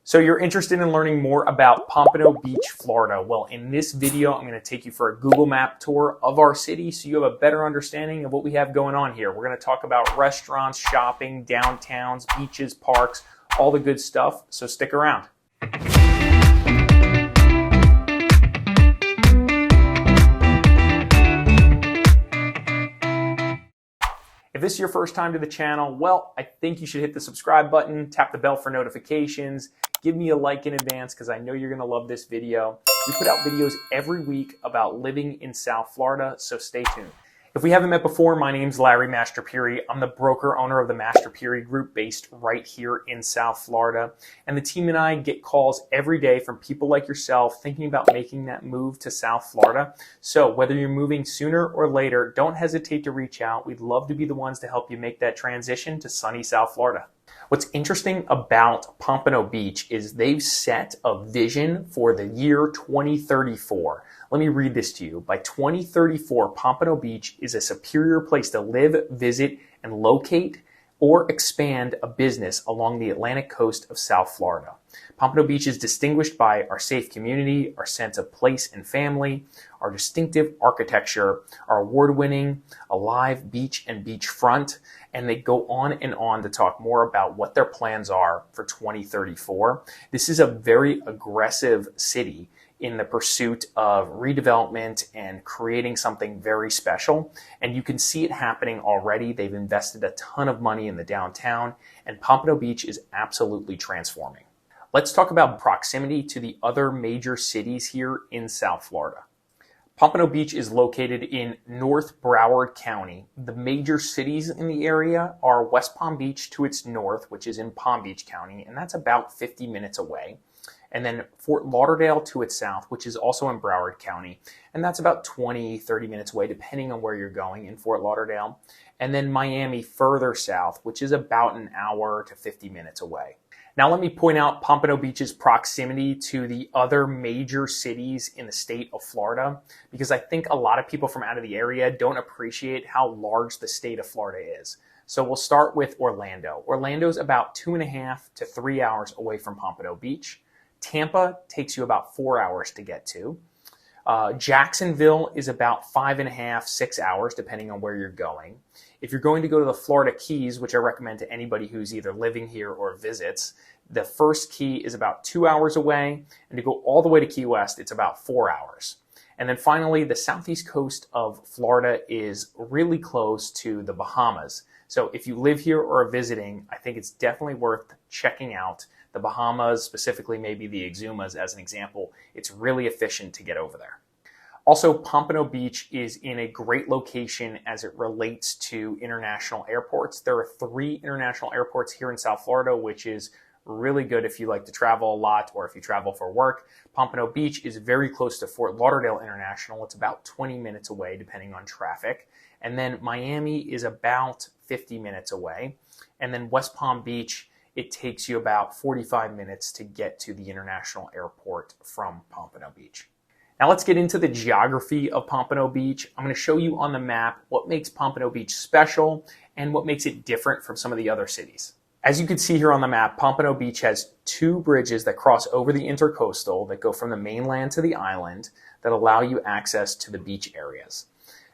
So you're interested in learning more about Pompano Beach, Florida. Well, in this video, I'm going to take you for a Google Map tour of our city so you have a better understanding of what we have going on here. We're going to talk about restaurants, shopping, downtowns, beaches, parks, all the good stuff. So stick around. If this is your first time to the channel, well, I think you should hit the subscribe button, tap the bell for notifications, give me a like in advance because I know you're going to love this video. We put out videos every week about living in South Florida, so stay tuned. If we haven't met before, my name's Larry Mastropieri. I'm the broker owner of the Mastropieri Group based right here in South Florida. And the team and I get calls every day from people like yourself thinking about making that move to South Florida. So whether you're moving sooner or later, don't hesitate to reach out. We'd love to be the ones to help you make that transition to sunny South Florida. What's interesting about Pompano Beach is they've set a vision for the year 2034. Let me read this to you. By 2034, Pompano Beach is a superior place to live, visit, and locate or expand a business along the Atlantic coast of South Florida. Pompano Beach is distinguished by our safe community, our sense of place and family, our distinctive architecture, our award-winning alive beach and beachfront, and they go on and on to talk more about what their plans are for 2034. This is a very aggressive city in the pursuit of redevelopment and creating something very special. And you can see it happening already. They've invested a ton of money in the downtown, and Pompano Beach is absolutely transforming. Let's talk about proximity to the other major cities here in South Florida. Pompano Beach is located in North Broward County. The major cities in the area are West Palm Beach to its north, which is in Palm Beach County, and that's about 50 minutes away. And then Fort Lauderdale to its south, which is also in Broward County, and that's about 30 minutes away, depending on where you're going in Fort Lauderdale. And then Miami further south, which is about an hour to 50 minutes away. Now let me point out Pompano Beach's proximity to the other major cities in the state of Florida, because I think a lot of people from out of the area don't appreciate how large the state of Florida is. So we'll start with Orlando. Orlando's about 2.5 to 3 hours away from Pompano Beach. Tampa takes you about 4 hours to get to. Jacksonville is about 5.5, 6 hours, depending on where you're going. If you're going to go to the Florida Keys, which I recommend to anybody who's either living here or visits, the first key is about 2 hours away. And to go all the way to Key West, it's about 4 hours. And then finally, the southeast coast of Florida is really close to the Bahamas. So if you live here or are visiting, I think it's definitely worth checking out the Bahamas, specifically maybe the Exumas as an example. It's really efficient to get over there. Also, Pompano Beach is in a great location as it relates to international airports. There are 3 international airports here in South Florida, which is really good if you like to travel a lot or if you travel for work. Pompano Beach is very close to Fort Lauderdale International. It's about 20 minutes away, depending on traffic. And then Miami is about 50 minutes away. And then West Palm Beach, it takes you about 45 minutes to get to the international airport from Pompano Beach. Now let's get into the geography of Pompano Beach. I'm going to show you on the map what makes Pompano Beach special and what makes it different from some of the other cities. As you can see here on the map, Pompano Beach has 2 bridges that cross over the intercoastal that go from the mainland to the island that allow you access to the beach areas.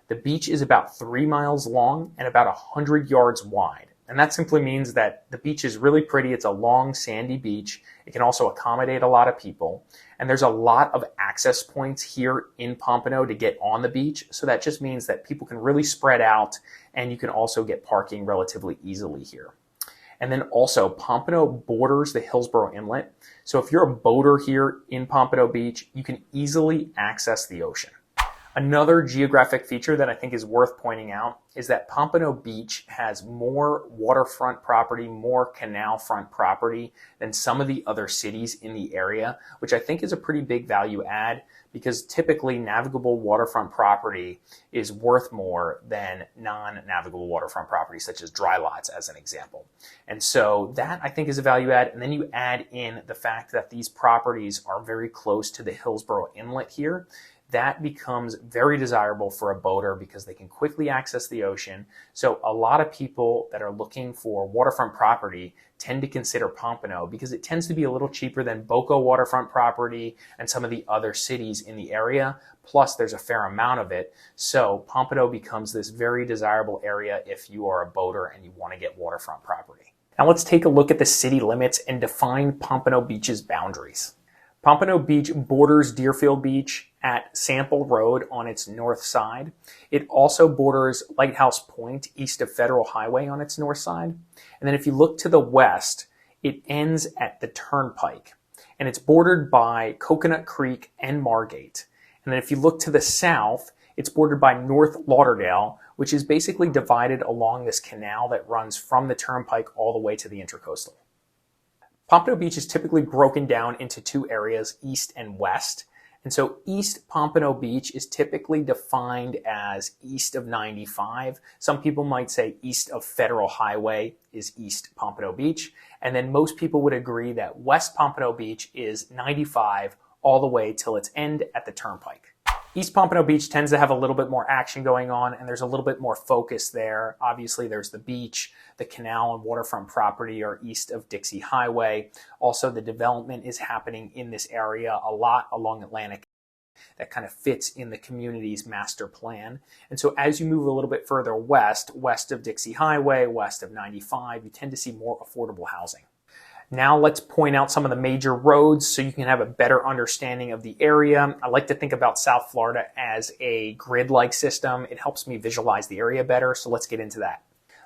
The beach is about 3 miles long and about 100 yards wide. And that simply means that the beach is really pretty. It's a long, sandy beach. It can also accommodate a lot of people. And there's a lot of access points here in Pompano to get on the beach. So that just means that people can really spread out, and you can also get parking relatively easily here. And then also, Pompano borders the Hillsborough Inlet. So if you're a boater here in Pompano Beach, you can easily access the ocean. Another geographic feature that I think is worth pointing out is that Pompano Beach has more waterfront property, more canal front property than some of the other cities in the area, which I think is a pretty big value add because typically navigable waterfront property is worth more than non-navigable waterfront property, such as dry lots as an example. And so that I think is a value add. And then you add in the fact that these properties are very close to the Hillsborough Inlet here. that becomes very desirable for a boater because they can quickly access the ocean. So a lot of people that are looking for waterfront property tend to consider Pompano because it tends to be a little cheaper than Boca waterfront property and some of the other cities in the area. Plus, there's a fair amount of it. So Pompano becomes this very desirable area if you are a boater and you want to get waterfront property. Now let's take a look at the city limits and define Pompano Beach's boundaries. Pompano Beach borders Deerfield Beach at Sample Road on its north side. It also borders Lighthouse Point east of Federal Highway on its north side. And then if you look to the west, it ends at the Turnpike. And it's bordered by Coconut Creek and Margate. And then if you look to the south, it's bordered by North Lauderdale, which is basically divided along this canal that runs from the Turnpike all the way to the Intercoastal. Pompano Beach is typically broken down into two areas, east and west. And so East Pompano Beach is typically defined as east of 95. Some people might say east of Federal Highway is East Pompano Beach. And then most people would agree that West Pompano Beach is 95 all the way till its end at the Turnpike. East Pompano Beach tends to have a little bit more action going on, and there's a little bit more focus there. Obviously, there's the beach, the canal and waterfront property are east of Dixie Highway. Also, the development is happening in this area a lot along Atlantic that kind of fits in the community's master plan. And so as you move a little bit further west of Dixie Highway, west of 95, you tend to see more affordable housing. Now let's point out some of the major roads so you can have a better understanding of the area. I like to think about South Florida as a grid-like system. It helps me visualize the area better, so let's get into that.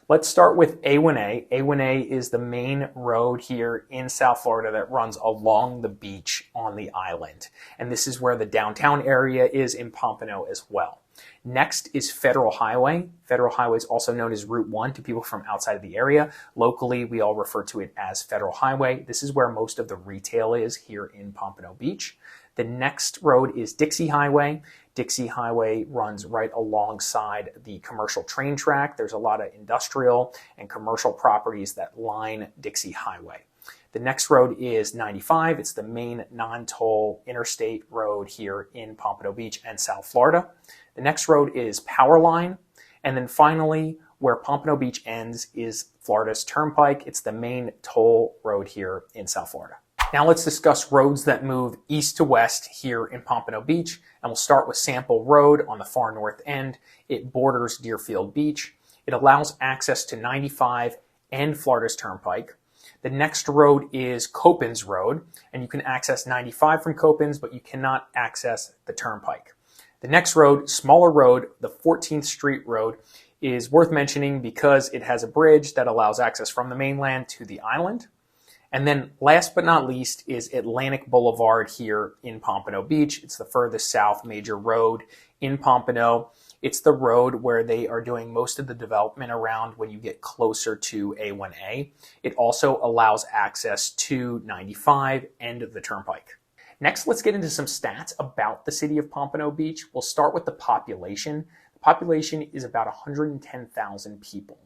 Let's start with A1A. A1A is the main road here in South Florida that runs along the beach on the island. And this is where the downtown area is in Pompano as well. Next is Federal Highway. Federal Highway is also known as Route 1 to people from outside of the area. Locally, we all refer to it as Federal Highway. This is where most of the retail is here in Pompano Beach. The next road is Dixie Highway. Dixie Highway runs right alongside the commercial train track. There's a lot of industrial and commercial properties that line Dixie Highway. The next road is 95. It's the main non-toll interstate road here in Pompano Beach and South Florida. The next road is Powerline. And then finally, where Pompano Beach ends is Florida's Turnpike. It's the main toll road here in South Florida. Now let's discuss roads that move east to west here in Pompano Beach. And we'll start with Sample Road on the far north end. It borders Deerfield Beach. It allows access to 95 and Florida's Turnpike. The next road is Copans Road, and you can access 95 from Copans, but you cannot access the Turnpike. The next road, smaller road, the 14th Street Road, is worth mentioning because it has a bridge that allows access from the mainland to the island. And then last but not least is Atlantic Boulevard here in Pompano Beach. It's the furthest south major road in Pompano. It's the road where they are doing most of the development around when you get closer to A1A. It also allows access to 95 and the Turnpike. Next, let's get into some stats about the city of Pompano Beach. We'll start with the population. The population is about 110,000 people.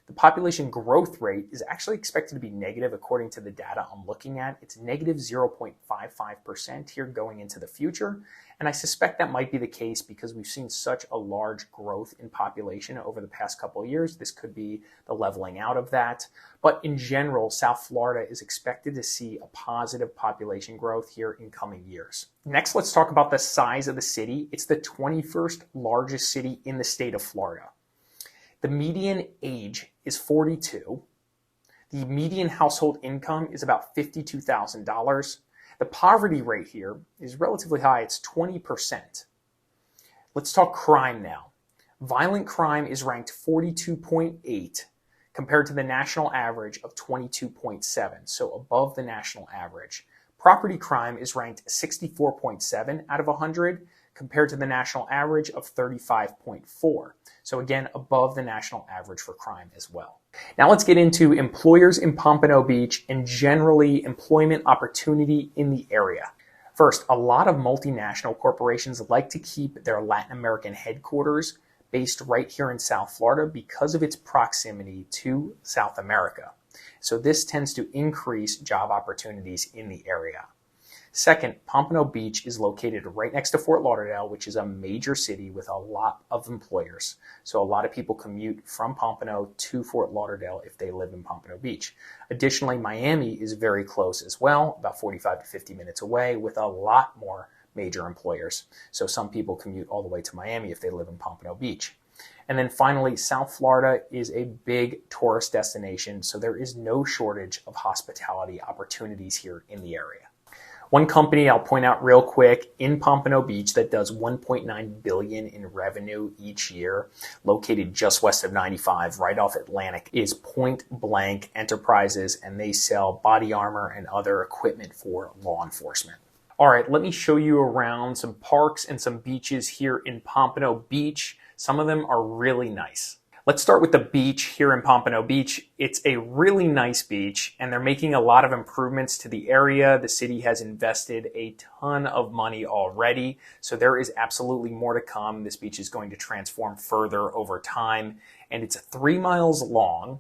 The population growth rate is actually expected to be negative according to the data I'm looking at. It's negative 0.55% here going into the future. And I suspect that might be the case because we've seen such a large growth in population over the past couple of years. This could be the leveling out of that. But in general, South Florida is expected to see a positive population growth here in coming years. Next, let's talk about the size of the city. It's the 21st largest city in the state of Florida. The median age is 42. The median household income is about $52,000. The poverty rate here is relatively high. It's 20%. Let's talk crime now. Violent crime is ranked 42.8 compared to the national average of 22.7, so above the national average. Property crime is ranked 64.7 out of 100 compared to the national average of 35.4. So again, above the national average for crime as well. Now let's get into employers in Pompano Beach and generally employment opportunity in the area. First, a lot of multinational corporations like to keep their Latin American headquarters based right here in South Florida because of its proximity to South America. So this tends to increase job opportunities in the area. Second, Pompano Beach is located right next to Fort Lauderdale, which is a major city with a lot of employers. So a lot of people commute from Pompano to Fort Lauderdale if they live in Pompano Beach. Additionally, Miami is very close as well, about 45 to 50 minutes away, with a lot more major employers. So some people commute all the way to Miami if they live in Pompano Beach. And then finally, South Florida is a big tourist destination, so there is no shortage of hospitality opportunities here in the area. One company I'll point out real quick in Pompano Beach that does $1.9 billion in revenue each year, located just west of 95, right off Atlantic, is Point Blank Enterprises, and they sell body armor and other equipment for law enforcement. All right, let me show you around some parks and some beaches here in Pompano Beach. Some of them are really nice. Let's start with the beach here in Pompano Beach. It's a really nice beach, and they're making a lot of improvements to the area. The city has invested a ton of money already, so there is absolutely more to come. This beach is going to transform further over time, and it's 3 miles long,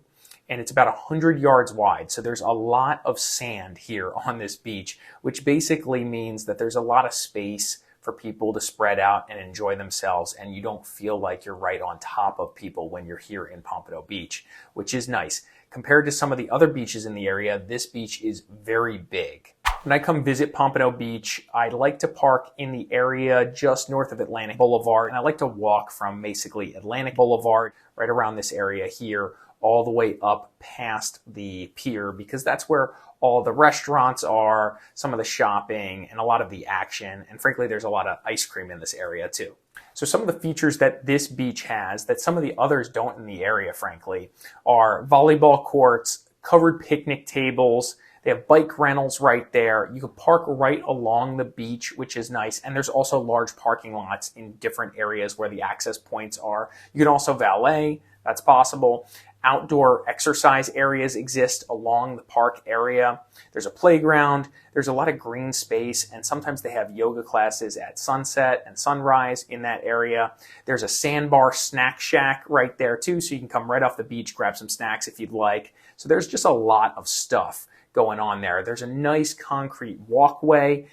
and it's about 100 yards wide. So there's a lot of sand here on this beach, which basically means that there's a lot of space for people to spread out and enjoy themselves, and you don't feel like you're right on top of people when you're here in Pompano Beach, which is nice. Compared to some of the other beaches in the area, this beach is very big. When I come visit Pompano Beach, I like to park in the area just north of Atlantic Boulevard, and I like to walk from basically Atlantic Boulevard right around this area here all the way up past the pier, because that's where all the restaurants are, some of the shopping, and a lot of the action. And frankly, there's a lot of ice cream in this area too. So some of the features that this beach has that some of the others don't in the area, frankly, are volleyball courts, covered picnic tables. They have bike rentals right there. You can park right along the beach, which is nice. And there's also large parking lots in different areas where the access points are. You can also valet. That's possible. Outdoor exercise areas exist along the park area. There's a playground. There's a lot of green space, and sometimes they have yoga classes at sunset and sunrise in that area. There's a sandbar snack shack right there too, so you can come right off the beach, grab some snacks if you'd like. So there's just a lot of stuff going on there. There's a nice concrete walkway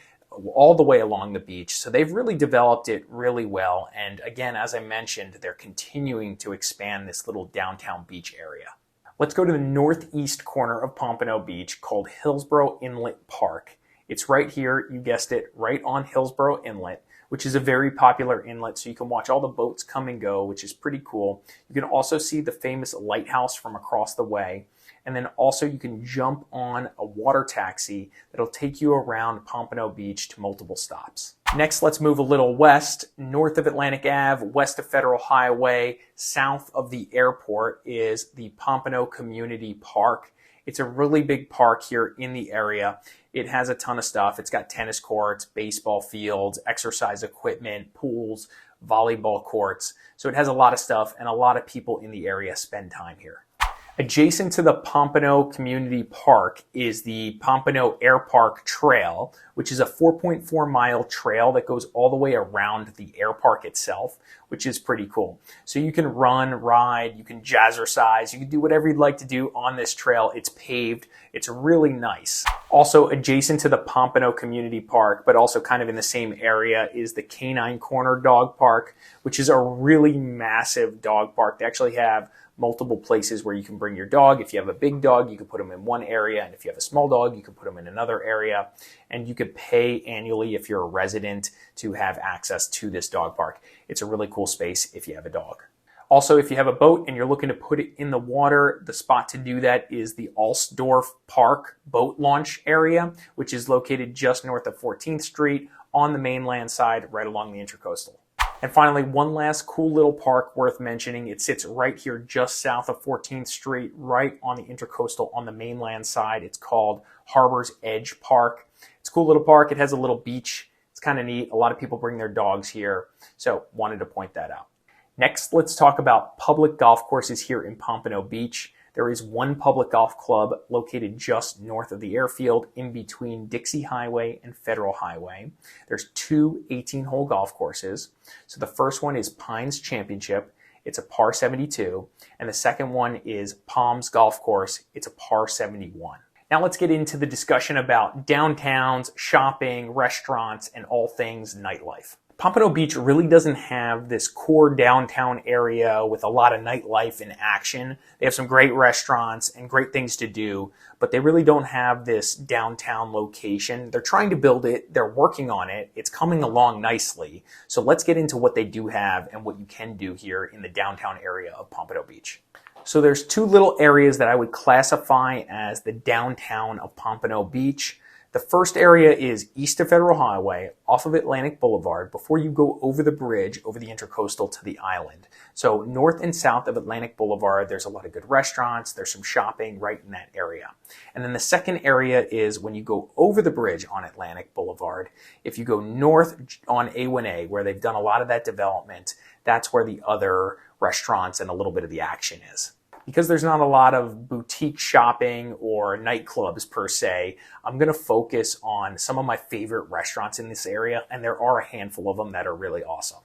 all the way along the beach. So they've really developed it really well. And again, as I mentioned, they're continuing to expand this little downtown beach area. Let's go to the northeast corner of Pompano Beach called Hillsborough Inlet Park. It's right here, you guessed it, right on Hillsborough Inlet, which is a very popular inlet, so you can watch all the boats come and go, which is pretty cool. You can also see the famous lighthouse from across the way. And then also you can jump on a water taxi that'll take you around Pompano Beach to multiple stops. Next, let's move a little west, north of Atlantic Ave, west of Federal Highway, south of the airport is the Pompano Community Park. It's a really big park here in the area. It has a ton of stuff. It's got tennis courts, baseball fields, exercise equipment, pools, volleyball courts. So it has a lot of stuff, and a lot of people in the area spend time here. Adjacent to the Pompano Community Park is the Pompano Air Park Trail, which is a 4.4 mile trail that goes all the way around the air park itself, which is pretty cool. So you can run, ride, you can jazzercise, you can do whatever you'd like to do on this trail. It's paved. It's really nice. Also adjacent to the Pompano Community Park, but also kind of in the same area, is the Canine Corner Dog Park, which is a really massive dog park. They actually have multiple places where you can bring your dog. If you have a big dog, you can put them in one area, and if you have a small dog, you can put them in another area, and you could pay annually if you're a resident to have access to this dog park. It's a really cool space if you have a dog. Also, if you have a boat and you're looking to put it in the water, the spot to do that is the Alsdorf Park boat launch area, which is located just north of 14th Street on the mainland side, right along the Intracoastal. And finally, one last cool little park worth mentioning. It sits right here just south of 14th Street, right on the Intracoastal on the mainland side. It's called Harbor's Edge Park. It's a cool little park. It has a little beach. It's kind of neat. A lot of people bring their dogs here, so wanted to point that out. Next, let's talk about public golf courses here in Pompano Beach. There is one public golf club located just north of the airfield in between Dixie Highway and Federal Highway. There's two 18-hole golf courses. So the first one is Pines Championship. It's a par 72. And the second one is Palms Golf Course. It's a par 71. Now let's get into the discussion about downtowns, shopping, restaurants, and all things nightlife. Pompano Beach really doesn't have this core downtown area with a lot of nightlife in action. They have some great restaurants and great things to do, but they really don't have this downtown location. They're trying to build it. They're working on it. It's coming along nicely. So let's get into what they do have and what you can do here in the downtown area of Pompano Beach. So there's two little areas that I would classify as the downtown of Pompano Beach. The first area is east of Federal Highway, off of Atlantic Boulevard, before you go over the bridge, over the intercoastal to the island. So north and south of Atlantic Boulevard, there's a lot of good restaurants, there's some shopping right in that area. And then the second area is when you go over the bridge on Atlantic Boulevard, if you go north on A1A, where they've done a lot of that development, that's where the other restaurants and a little bit of the action is. Because there's not a lot of boutique shopping or nightclubs per se, I'm going to focus on some of my favorite restaurants in this area, and there are a handful of them that are really awesome.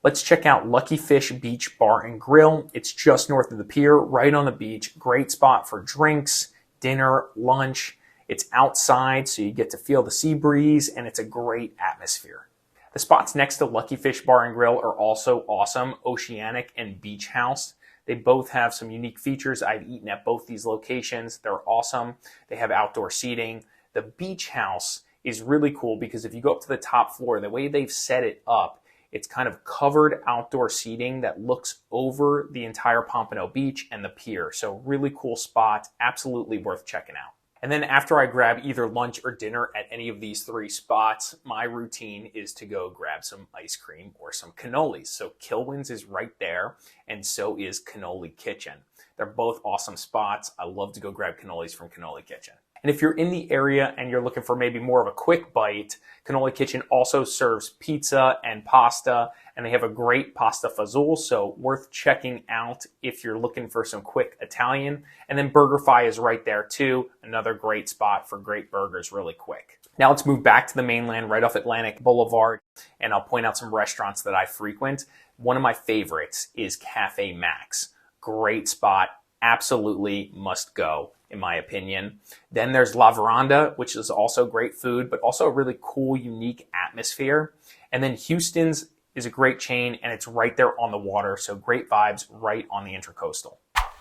Let's check out Lucky Fish Beach Bar and Grill. It's just north of the pier, right on the beach. Great spot for drinks, dinner, lunch. It's outside, so you get to feel the sea breeze, and it's a great atmosphere. The spots next to Lucky Fish Bar and Grill are also awesome, Oceanic and Beach House. They both have some unique features. I've eaten at both these locations. They're awesome. They have outdoor seating. The Beach House is really cool because if you go up to the top floor, the way they've set it up, it's kind of covered outdoor seating that looks over the entire Pompano Beach and the pier. So really cool spot, absolutely worth checking out. And then after I grab either lunch or dinner at any of these three spots, my routine is to go grab some ice cream or some cannolis. So Kilwin's is right there, and so is Cannoli Kitchen. They're both awesome spots. I love to go grab cannolis from Cannoli Kitchen. And if you're in the area and you're looking for maybe more of a quick bite, Cannoli Kitchen also serves pizza and pasta, and they have a great pasta fazool, so worth checking out if you're looking for some quick Italian. And then BurgerFi is right there too, another great spot for great burgers really quick. Now let's move back to the mainland right off Atlantic Boulevard, and I'll point out some restaurants that I frequent. One of my favorites is Cafe Max. Great spot, absolutely must go, in my opinion. Then there's La Veranda, which is also great food, but also a really cool, unique atmosphere. And then Houston's is a great chain, and it's right there on the water, so great vibes right on the Intercoastal.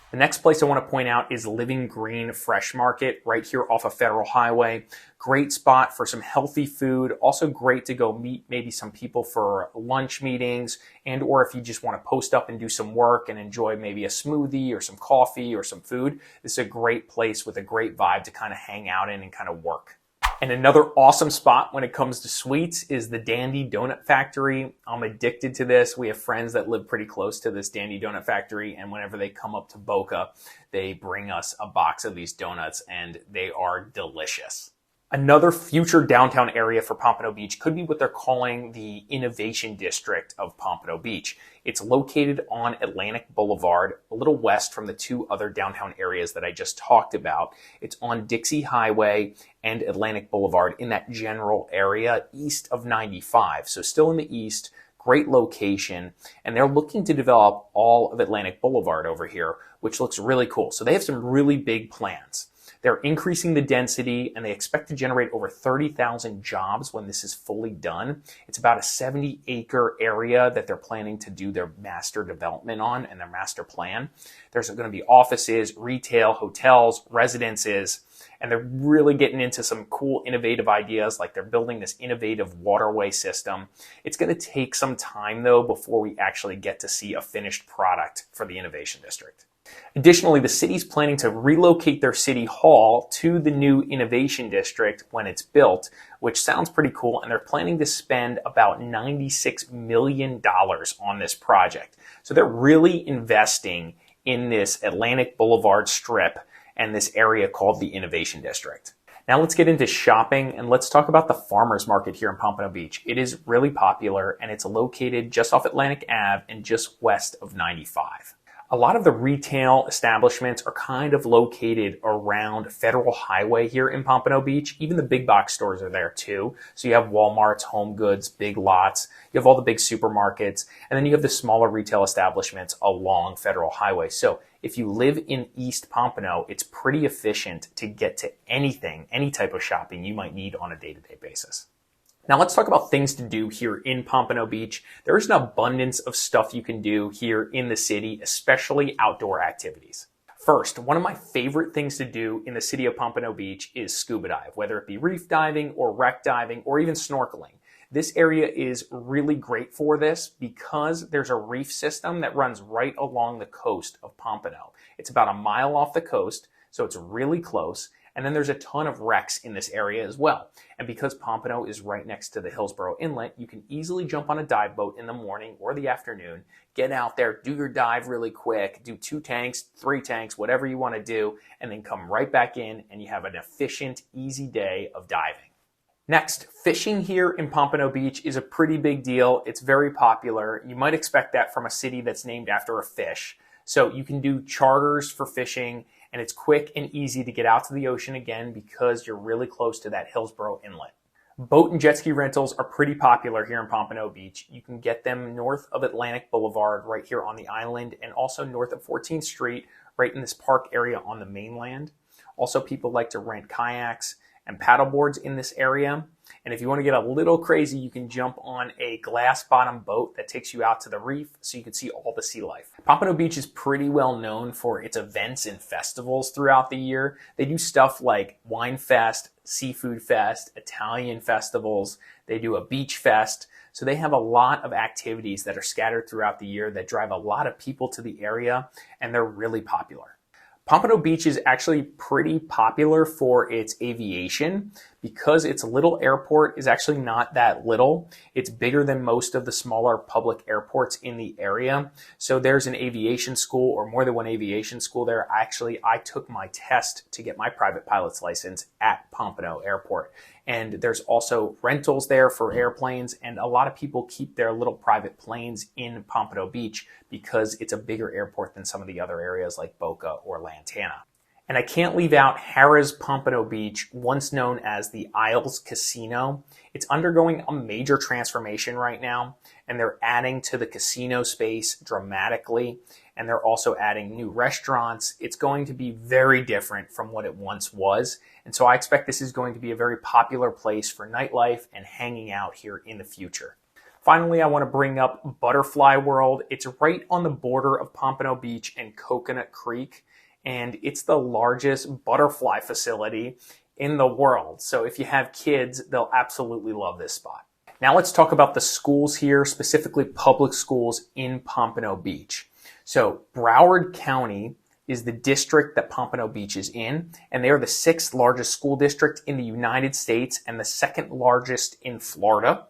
The next place I want to point out is Living Green Fresh Market, right here off of Federal Highway. Great spot for some healthy food. Also great to go meet maybe some people for lunch meetings, and or if you just want to post up and do some work and enjoy maybe a smoothie or some coffee or some food. This is a great place with a great vibe to kind of hang out in and kind of work. And another awesome spot when it comes to sweets is the Dandy Donut Factory. I'm addicted to this. We have friends that live pretty close to this Dandy Donut Factory, and whenever they come up to Boca, they bring us a box of these donuts, and they are delicious. Another future downtown area for Pompano Beach could be what they're calling the Innovation District of Pompano Beach. It's located on Atlantic Boulevard, a little west from the two other downtown areas that I just talked about. It's on Dixie Highway and Atlantic Boulevard in that general area east of 95. So still in the east, great location, and they're looking to develop all of Atlantic Boulevard over here, which looks really cool. So they have some really big plans. They're increasing the density, and they expect to generate over 30,000 jobs when this is fully done. It's about a 70-acre area that they're planning to do their master development on and their master plan. There's going to be offices, retail, hotels, residences, and they're really getting into some cool, innovative ideas, like they're building this innovative waterway system. It's going to take some time, though, before we actually get to see a finished product for the Innovation District. Additionally, the city's planning to relocate their city hall to the new Innovation District when it's built, which sounds pretty cool, and they're planning to spend about $96 million on this project. So they're really investing in this Atlantic Boulevard strip and this area called the Innovation District. Now let's get into shopping, and let's talk about the farmers market here in Pompano Beach. It is really popular, and it's located just off Atlantic Ave and just west of 95. A lot of the retail establishments are kind of located around Federal Highway here in Pompano Beach. Even the big box stores are there too. So you have Walmart's, Home Goods, Big Lots. You have all the big supermarkets. And then you have the smaller retail establishments along Federal Highway. So if you live in East Pompano, it's pretty efficient to get to anything, any type of shopping you might need on a day-to-day basis. Now let's talk about things to do here in Pompano Beach. There's an abundance of stuff you can do here in the city, especially outdoor activities. First, one of my favorite things to do in the city of Pompano Beach is scuba dive, whether it be reef diving or wreck diving or even snorkeling. This area is really great for this because there's a reef system that runs right along the coast of Pompano. It's about a mile off the coast, so it's really close. And then there's a ton of wrecks in this area as well. And because Pompano is right next to the Hillsborough Inlet, you can easily jump on a dive boat in the morning or the afternoon, get out there, do your dive really quick, do 2 tanks, 3 tanks, whatever you want to do, and then come right back in and you have an efficient, easy day of diving. Next, fishing here in Pompano Beach is a pretty big deal. It's very popular. You might expect that from a city that's named after a fish. So you can do charters for fishing, and it's quick and easy to get out to the ocean again because you're really close to that Hillsborough Inlet. Boat and jet ski rentals are pretty popular here in Pompano Beach. You can get them north of Atlantic Boulevard right here on the island and also north of 14th Street right in this park area on the mainland. Also, people like to rent kayaks and paddle boards in this area. And if you want to get a little crazy, you can jump on a glass bottom boat that takes you out to the reef so you can see all the sea life. Pompano Beach is pretty well known for its events and festivals throughout the year. They do stuff like Wine Fest, Seafood Fest, Italian festivals. They do a beach fest. So they have a lot of activities that are scattered throughout the year that drive a lot of people to the area, and they're really popular. Pompano Beach is actually pretty popular for its aviation because its little airport is actually not that little. It's bigger than most of the smaller public airports in the area. So there's an aviation school or more than one aviation school there. Actually, I took my test to get my private pilot's license at Pompano Airport. And there's also rentals there for airplanes, and a lot of people keep their little private planes in Pompano Beach because it's a bigger airport than some of the other areas like Boca or Lantana. And I can't leave out Harrah's Pompano Beach, once known as the Isles Casino. It's undergoing a major transformation right now, and they're adding to the casino space dramatically, and they're also adding new restaurants. It's going to be very different from what it once was, and so I expect this is going to be a very popular place for nightlife and hanging out here in the future. Finally, I want to bring up Butterfly World. It's right on the border of Pompano Beach and Coconut Creek, and it's the largest butterfly facility in the world. So if you have kids, they'll absolutely love this spot. Now let's talk about the schools here, specifically public schools in Pompano Beach. So Broward County is the district that Pompano Beach is in, and they are the 6th largest school district in the United States and the 2nd largest in Florida.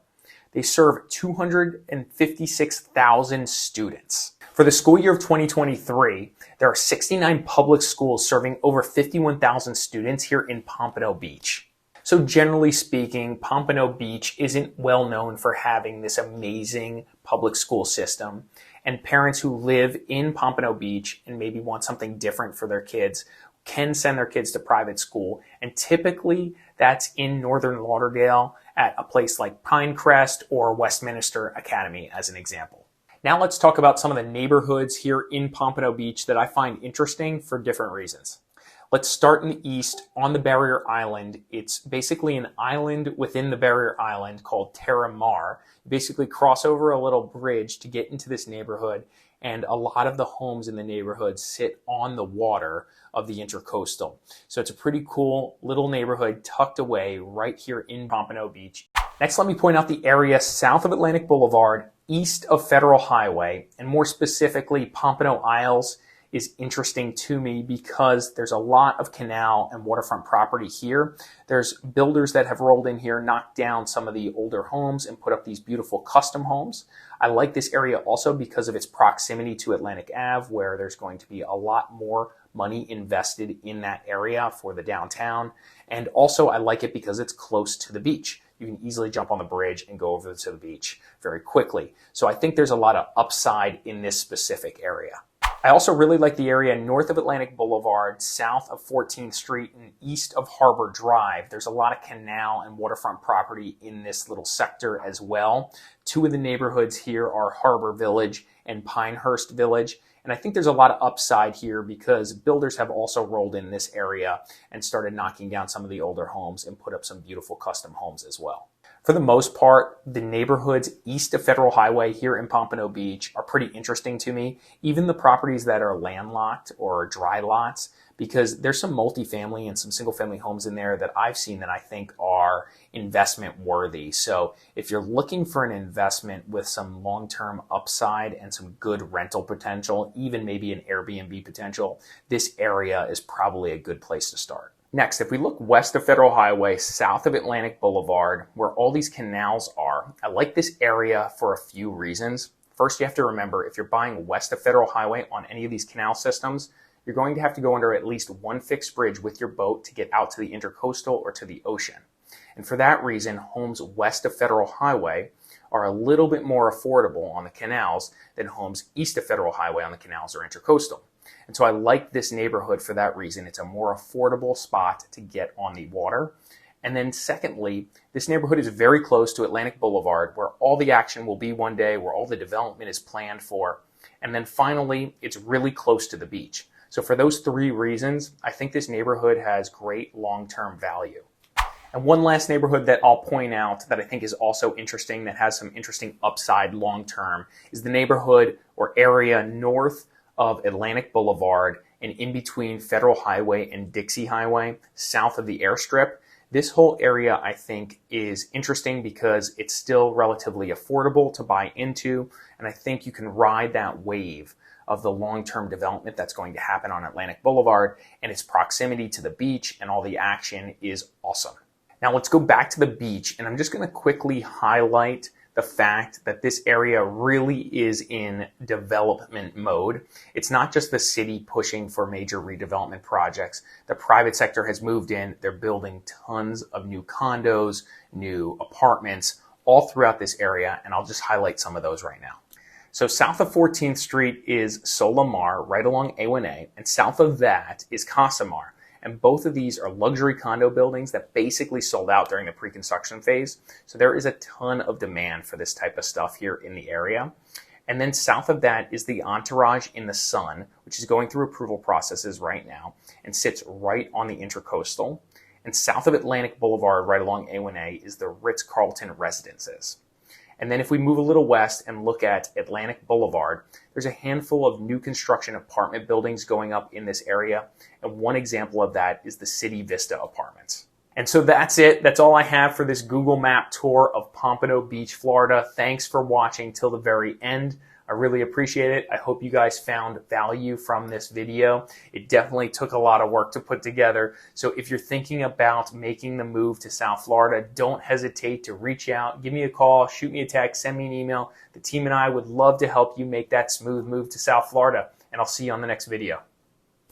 They serve 256,000 students. For the school year of 2023, there are 69 public schools serving over 51,000 students here in Pompano Beach. So generally speaking, Pompano Beach isn't well known for having this amazing public school system, and parents who live in Pompano Beach and maybe want something different for their kids can send their kids to private school, and typically that's in Northern Lauderdale at a place like Pinecrest or Westminster Academy as an example. Now let's talk about some of the neighborhoods here in Pompano Beach that I find interesting for different reasons. Let's start in the east on the Barrier Island. It's basically an island within the Barrier Island called Terra Mar. You basically cross over a little bridge to get into this neighborhood, and a lot of the homes in the neighborhood sit on the water of the Intercoastal. So it's a pretty cool little neighborhood tucked away right here in Pompano Beach. Next, let me point out the area south of Atlantic Boulevard, east of Federal Highway, and more specifically Pompano Isles is interesting to me because there's a lot of canal and waterfront property here. There's builders that have rolled in here, knocked down some of the older homes and put up these beautiful custom homes. I like this area also because of its proximity to Atlantic Ave, where there's going to be a lot more money invested in that area for the downtown. And also I like it because it's close to the beach. You can easily jump on the bridge and go over to the beach very quickly. So I think there's a lot of upside in this specific area. I also really like the area north of Atlantic Boulevard, south of 14th Street, and east of Harbor Drive. There's a lot of canal and waterfront property in this little sector as well. Two of the neighborhoods here are Harbor Village and Pinehurst Village, And I think there's a lot of upside here because builders have also rolled in this area and started knocking down some of the older homes and put up some beautiful custom homes as well. For the most part, the neighborhoods east of Federal Highway here in Pompano Beach are pretty interesting to me. Even the properties that are landlocked or dry lots, because there's some multifamily and some single family homes in there that I've seen that I think are investment worthy. So if you're looking for an investment with some long-term upside and some good rental potential, even maybe an Airbnb potential, this area is probably a good place to start. Next, if we look west of Federal Highway, south of Atlantic Boulevard, where all these canals are, I like this area for a few reasons. First, you have to remember, if you're buying west of Federal Highway on any of these canal systems, you're going to have to go under at least one fixed bridge with your boat to get out to the intercoastal or to the ocean. And for that reason, homes west of Federal Highway are a little bit more affordable on the canals than homes east of Federal Highway on the canals or intercoastal. And so I like this neighborhood for that reason. It's a more affordable spot to get on the water. And then secondly, this neighborhood is very close to Atlantic Boulevard, where all the action will be one day, where all the development is planned for. And then finally, it's really close to the beach. So for those three reasons, I think this neighborhood has great long-term value. And one last neighborhood that I'll point out that I think is also interesting, that has some interesting upside long-term, is the neighborhood or area north of Atlantic Boulevard and in between Federal Highway and Dixie Highway, south of the airstrip. This whole area, I think, is interesting because it's still relatively affordable to buy into, and I think you can ride that wave of the long-term development that's going to happen on Atlantic Boulevard, and its proximity to the beach and all the action is awesome. Now let's go back to the beach, and I'm just going to quickly highlight the fact that this area really is in development mode. It's not just the city pushing for major redevelopment projects. The private sector has moved in. They're building tons of new condos, new apartments, all throughout this area, and I'll just highlight some of those right now. So south of 14th Street is Solamar, right along A1A, and south of that is Casamar. And both of these are luxury condo buildings that basically sold out during the pre-construction phase. So there is a ton of demand for this type of stuff here in the area. And then south of that is the Entourage in the Sun, which is going through approval processes right now and sits right on the intercoastal. And south of Atlantic Boulevard, right along A1A, is the Ritz-Carlton Residences. And then if we move a little west and look at Atlantic Boulevard, there's a handful of new construction apartment buildings going up in this area. And one example of that is the City Vista Apartments. And so that's it. That's all I have for this Google Map tour of Pompano Beach, Florida. Thanks for watching till the very end. I really appreciate it. I hope you guys found value from this video. It definitely took a lot of work to put together. So if you're thinking about making the move to South Florida, don't hesitate to reach out, give me a call, shoot me a text, send me an email. The team and I would love to help you make that smooth move to South Florida. And I'll see you on the next video.